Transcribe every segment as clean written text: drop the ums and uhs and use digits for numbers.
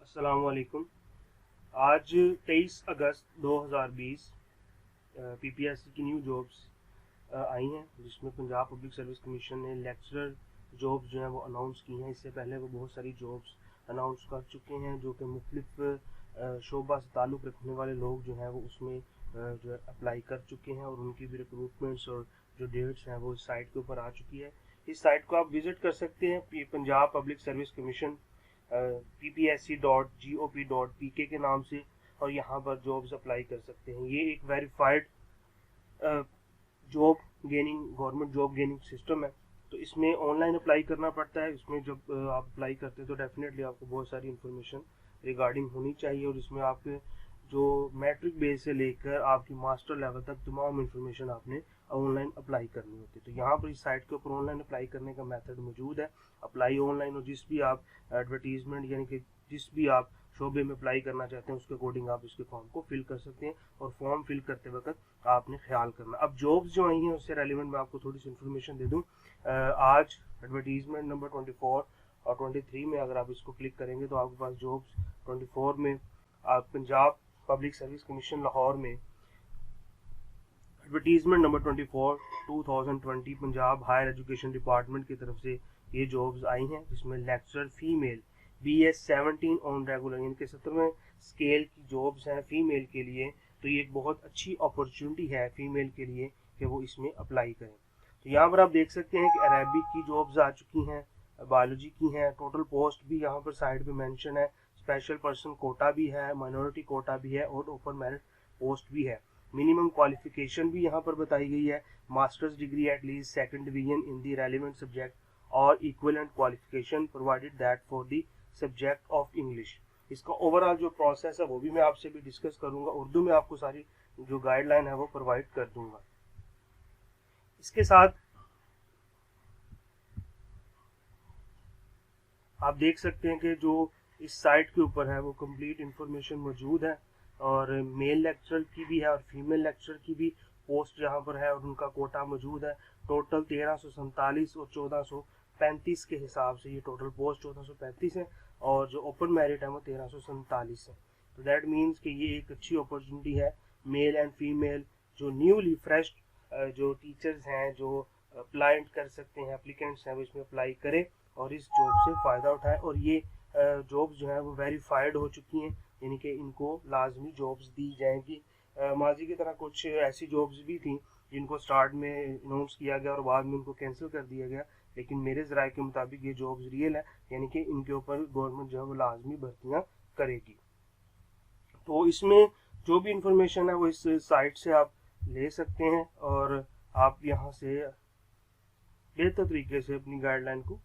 अस्सलाम वालेकुम। आज 23 अगस्त 2020 पीपीएससी की न्यू जॉब्स आई हैं, जिसमें पंजाब पब्लिक सर्विस कमीशन ने लेक्चरर जॉब्स जो हैं वो अनाउंस की हैं। इससे पहले वो बहुत सारी जॉब्स अनाउंस कर चुके हैं, जो कि मुख्तलिफ शोबा से ताल्लुक़ रखने वाले लोग जो हैं वो उसमें जो है अप्लाई कर चुके हैं, और उनकी भी रिक्रूटमेंट्स और जो डेट्स हैं वो इस साइट के ऊपर आ चुकी है। इस साइट को आप विज़िट कर सकते हैं, Punjab public service commission ppsc.gop.pk के नाम से, और यहाँ पर जॉब्स अप्लाई कर सकते हैं। ये एक verified job gaining government job gaining system है, तो इसमें ऑनलाइन अप्लाई करना पड़ता है। इसमें जब आप अप्लाई करते हैं तो डेफिनेटली आपको बहुत सारी इन्फॉर्मेशन रिगार्डिंग होनी चाहिए, और इसमें आपके जो मैट्रिक बेस से लेकर आपकी मास्टर लेवल तक तमाम इन्फॉर्मेशन आपने ऑनलाइन अप्लाई करनी होती है। तो यहाँ पर इस साइट के ऊपर ऑनलाइन अप्लाई करने का मेथड मौजूद है। अप्लाई ऑनलाइन, और जिस भी आप एडवर्टीजमेंट यानी कि जिस भी आप शोबे में अप्लाई करना चाहते हैं उसके अकॉर्डिंग आप इसके फॉर्म को फिल कर सकते हैं, और फॉर्म फिल करते वक्त आपने ख्याल करना। अब जॉब्स जो आई हैं उससे रेलिवेंट मैं आपको थोड़ी सी इन्फॉर्मेशन दे दूँ। आज एडवर्टीजमेंट नंबर 24 और 23 में अगर आप इसको क्लिक करेंगे तो आपके पास जॉब्स 24 में आप Punjab public service commission Lahore में advertisement number 24 2020 Punjab higher education department की तरफ से ये जॉब्स आई हैं, जिसमें lecturer female BS 17 on regular यानी कि 17वें स्केल की जॉब्स हैं फीमेल के लिए। तो ये एक बहुत अच्छी अपॉर्चुनिटी है फीमेल के लिए कि वो इसमें अप्लाई करें। तो यहाँ पर आप देख सकते हैं कि अरेबिक की जॉब्स आ चुकी हैं, बायोलॉजी की हैं। टोटल पोस्ट भी यहाँ पर साइड पे मेंशन है। स्पेशल पर्सन कोटा भी है, माइनॉरिटी कोटा भी है, और ओपन मेरिट पोस्ट भी है। मिनिमम क्वालिफिकेशन भी यहाँ पर बताई गई है, masters degree at least second division in the relevant subject और equivalent qualification provided that for the subject of English. इसका ओवरऑल जो प्रोसेस है वो भी मैं आपसे भी डिस्कस करूंगा, उर्दू में आपको सारी जो गाइडलाइन है वो प्रोवाइड कर दूंगा। इसके साथ आप देख सकते हैं कि जो इस साइट के ऊपर है वो कंप्लीट इंफॉर्मेशन मौजूद है, और मेल लेक्चरर की भी है और फीमेल लेक्चरर की भी पोस्ट यहाँ पर है, और उनका कोटा मौजूद है। टोटल 1347 और 1435 के हिसाब से ये टोटल पोस्ट 1435 है, और जो ओपन मेरिट है वो 1347 है। तो दैट मीन्स कि ये एक अच्छी अपॉर्चुनिटी है। मेल एंड फीमेल जो न्यूली फ्रेश जो टीचर्स हैं, जो अप्लाई कर सकते हैं, एप्लीकेंट्स हैं, वो इसमें अप्लाई करें और इस जॉब से फ़ायदा उठाएं। और ये जॉब्स जो हैं वो वेरीफाइड हो चुकी हैं, यानी कि इनको लाजमी जॉब्स दी जाएंगी। माजी की तरह कुछ ऐसी जॉब्स भी थी जिनको स्टार्ट में अनाउंस किया गया और बाद में उनको कैंसिल कर दिया गया, लेकिन मेरे ज़राए के मुताबिक ये जॉब्स रियल है, यानी कि इनके ऊपर गवर्नमेंट जो है वो लाजमी भर्तियाँ करेगी। तो इसमें जो भी इंफॉर्मेशन है वो इस साइट से आप ले सकते हैं, और आप यहाँ से बेहतर तरीके से अपनी गाइडलाइन को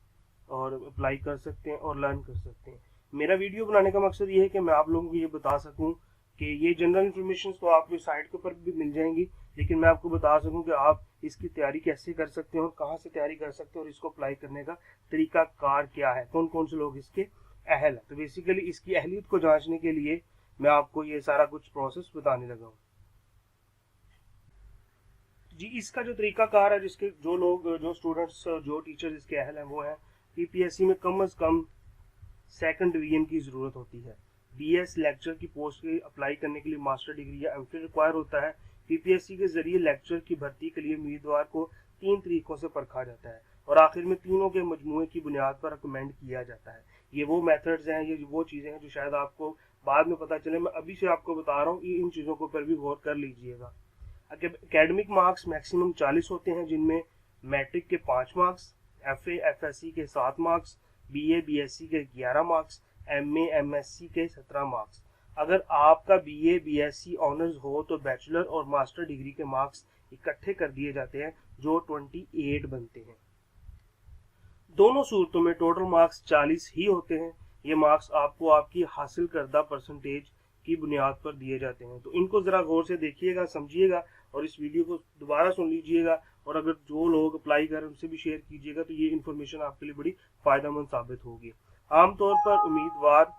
और अप्लाई कर सकते हैं और लर्न कर सकते हैं। मेरा वीडियो बनाने का मकसद ये है कि मैं आप लोगों को ये बता सकूं कि ये जनरल इन्फॉर्मेशन तो आपको साइट के ऊपर भी मिल जाएंगी, लेकिन मैं आपको बता सकूं कि आप इसकी तैयारी कैसे कर सकते हैं और कहाँ से तैयारी कर सकते हैं, और इसको अप्लाई करने का तरीका कार क्या है, कौन कौन से लोग इसके अहल है। तो बेसिकली इसकी अहलियत को जांचने के लिए मैं आपको ये सारा कुछ प्रोसेस बताने लगा हूँ। जी, इसका जो तरीकाकार है, जिसके जो लोग जो स्टूडेंट्स जो टीचर्स इसके अहल हैं वो है पीपीएससी में कम अज़ कम सेकंड डिवीजन की ज़रूरत होती है। BS लेक्चर की पोस्ट के अप्लाई करने के लिए मास्टर डिग्री या एमफिल रिक्वायर होता है। पीपीएससी के जरिए लेक्चर की भर्ती के लिए उम्मीदवार को 3 तरीकों से परखा जाता है, और आखिर में तीनों के मजमूए की बुनियाद पर रिकमेंड किया जाता है। ये वो मेथड्स हैं, ये वो चीज़ें हैं जो शायद आपको बाद में पता चले, मैं अभी से आपको बता रहा हूँ, इन चीज़ों के ऊपर भी गौर कर लीजिएगा। एकेडमिक मार्क्स मैक्सिमम 40 होते हैं, जिनमें मैट्रिक के 5 मार्क्स, FA FSC के 7 मार्क्स, BA BSc के 11 मार्क्स, MA MSc के 17 मार्क्स। अगर आपका BA BSc ऑनर्स हो तो बैचलर और मास्टर डिग्री के मार्क्स इकट्ठे कर दिए जाते हैं, जो 28 बनते हैं। दोनों सूरतों में टोटल मार्क्स 40 ही होते हैं। ये मार्क्स आपको आपकी हासिल करदा परसेंटेज की बुनियाद पर दिए जाते हैं। तो इनको ज़रा गौर से देखिएगा, समझिएगा, और इस वीडियो को दोबारा सुन लीजिएगा, और अगर जो लोग अप्लाई करें उनसे भी शेयर कीजिएगा, तो ये इन्फॉर्मेशन आपके लिए बड़ी फ़ायदेमंद साबित होगी। आमतौर पर उम्मीदवार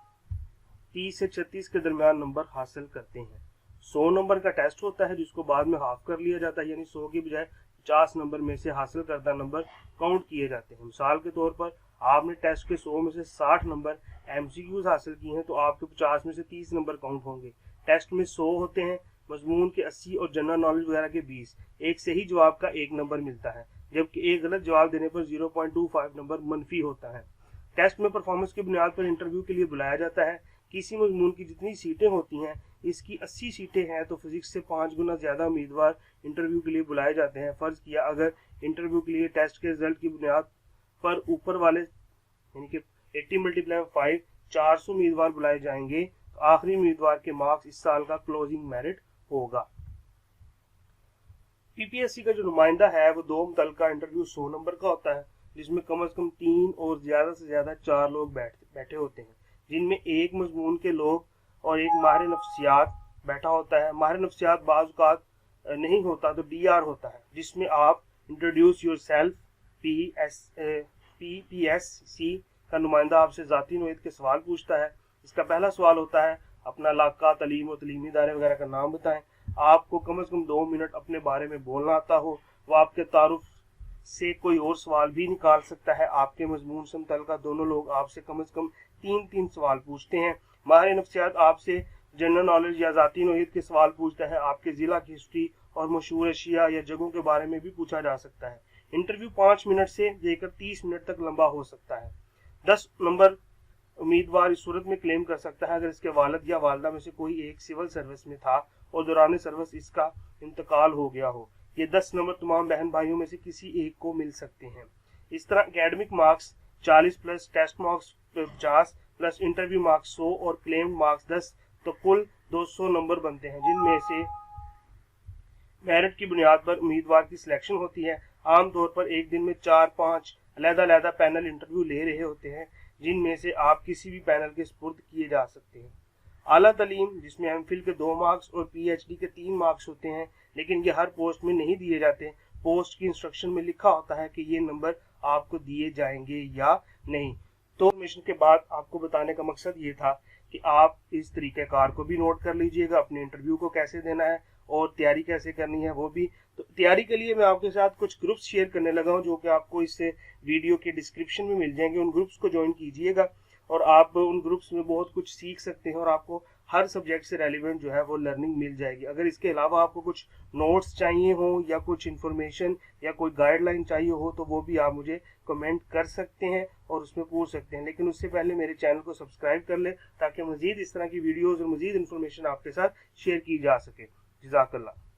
30 से 36 के दरमियान नंबर हासिल करते हैं। 100 नंबर का टेस्ट होता है, जिसको बाद में हाफ कर लिया जाता है, यानी 100 की बजाय 50 नंबर में से हासिल करदा नंबर काउंट किए जाते हैं। मिसाल के तौर पर आपने टेस्ट के 100 में से 60 नंबर MCQs हासिल की हैं तो आपके 50 में से 30 नंबर काउंट होंगे। टेस्ट में 100 होते हैं, मजमून के 80 और जनरल नॉलेज वगैरह के 20। एक सही जवाब का 1 नंबर मिलता है, जबकि एक गलत जवाब देने पर 0.25 नंबर मनफी होता है। टेस्ट में परफॉर्मेंस की बुनियाद पर इंटरव्यू के लिए बुलाया जाता है। किसी मजमून की जितनी सीटें होती हैं, इसकी 80 सीटें हैं तो फिजिक्स से 5 गुना ज़्यादा उम्मीदवार इंटरव्यू के लिए बुलाए जाते हैं। फ़र्ज़ किया अगर इंटरव्यू के लिए टेस्ट के रिजल्ट की बुनियाद पर ऊपर वाले यानी कि 80 × 5 400 उम्मीदवार बुलाए जाएंगे तो आखिरी उम्मीदवार के मार्क्स इस साल का क्लोजिंग मेरिट होगा। PPSC का जो नुमाइंदा है वो 2 मुतल्लिका इंटरव्यू 100 नंबर का होता है, जिसमें कम से कम 3 और ज़्यादा से ज़्यादा 4 लोग बैठे होते हैं, जिनमें एक मजमून के लोग और एक माहिर नफ्सियात बैठा होता है। माहिर नफ्सियात बाज़ औक़ात नहीं होता तो DR होता है, जिसमें आप इंट्रोड्यूस योर सेल्फ PPSC का नुमाइंदा आपसे ज़ाती नोयत के सवाल पूछता है। इसका पहला सवाल होता है अपना इलाका, तलीम और तलीमी इदारे वगैरह का नाम बताएं। आपको कम से कम 2 मिनट अपने बारे में बोलना आता हो। वो आपके तारुफ से कोई और सवाल भी निकाल सकता है। आपके मजमून से मुतल्लिका दोनों लोग आपसे कम से कम 3 सवाल पूछते हैं। माहिर नफ्सियात आपसे जनरल नॉलेज या ज़ाती नोयत के सवाल पूछता है। आपके ज़िला की हिस्ट्री और मशहूर अशिया या जगहों के बारे में भी पूछा जा सकता है। इंटरव्यू 5 मिनट से लेकर 30 मिनट तक लंबा हो सकता है। 10 नंबर उम्मीदवार इस सूरत में क्लेम कर सकता है अगर इसके वालिद या वालिदा में से कोई एक सिविल सर्विस में था और दौरान सर्विस इसका इंतकाल हो गया हो। ये 10 नंबर तमाम बहन भाइयों में से किसी एक को मिल सकते हैं। इस तरह academic marks 40 plus test marks 50 plus interview marks 100 और क्लेम मार्क्स 10 तो कुल 200 नंबर बनते हैं, जिनमें से मेरिट की बुनियाद पर उम्मीदवार की सिलेक्शन होती है। आमतौर पर एक दिन में 4-5 अलग-अलग पैनल इंटरव्यू ले रहे होते हैं, जिनमें से आप किसी भी पैनल के सुपुर्द किए जा सकते हैं। आला तालीम जिसमें MPhil के 2 मार्क्स और PhD के 3 मार्क्स होते हैं, लेकिन ये हर पोस्ट में नहीं दिए जाते। पोस्ट की इंस्ट्रक्शन में लिखा होता है कि ये नंबर आपको दिए जाएंगे या नहीं। तो मिशन के बाद आपको बताने का मकसद ये था कि आप इस तरीक़ेकार को भी नोट कर लीजिएगा, अपने इंटरव्यू को कैसे देना है और तैयारी कैसे करनी है वो भी। तो तैयारी के लिए मैं आपके साथ कुछ ग्रुप्स शेयर करने लगा हूँ, जो कि आपको इस वीडियो के डिस्क्रिप्शन में मिल जाएंगे। उन ग्रुप्स को ज्वाइन कीजिएगा और आप उन ग्रुप्स में बहुत कुछ सीख सकते हैं और आपको हर सब्जेक्ट से रेलिवेंट जो है वो लर्निंग मिल जाएगी। अगर इसके अलावा आपको कुछ नोट्स चाहिए हो या कुछ इन्फॉर्मेशन या कोई गाइडलाइन चाहिए हो तो वो भी आप मुझे कमेंट कर सकते हैं और उसमें पूछ सकते हैं। लेकिन उससे पहले मेरे चैनल को सब्सक्राइब कर ले ताकि मज़ीद इस तरह की वीडियोज़ और मज़ीद इन्फॉर्मेशन आपके साथ शेयर की जा सके। जज़ाकल्लाह।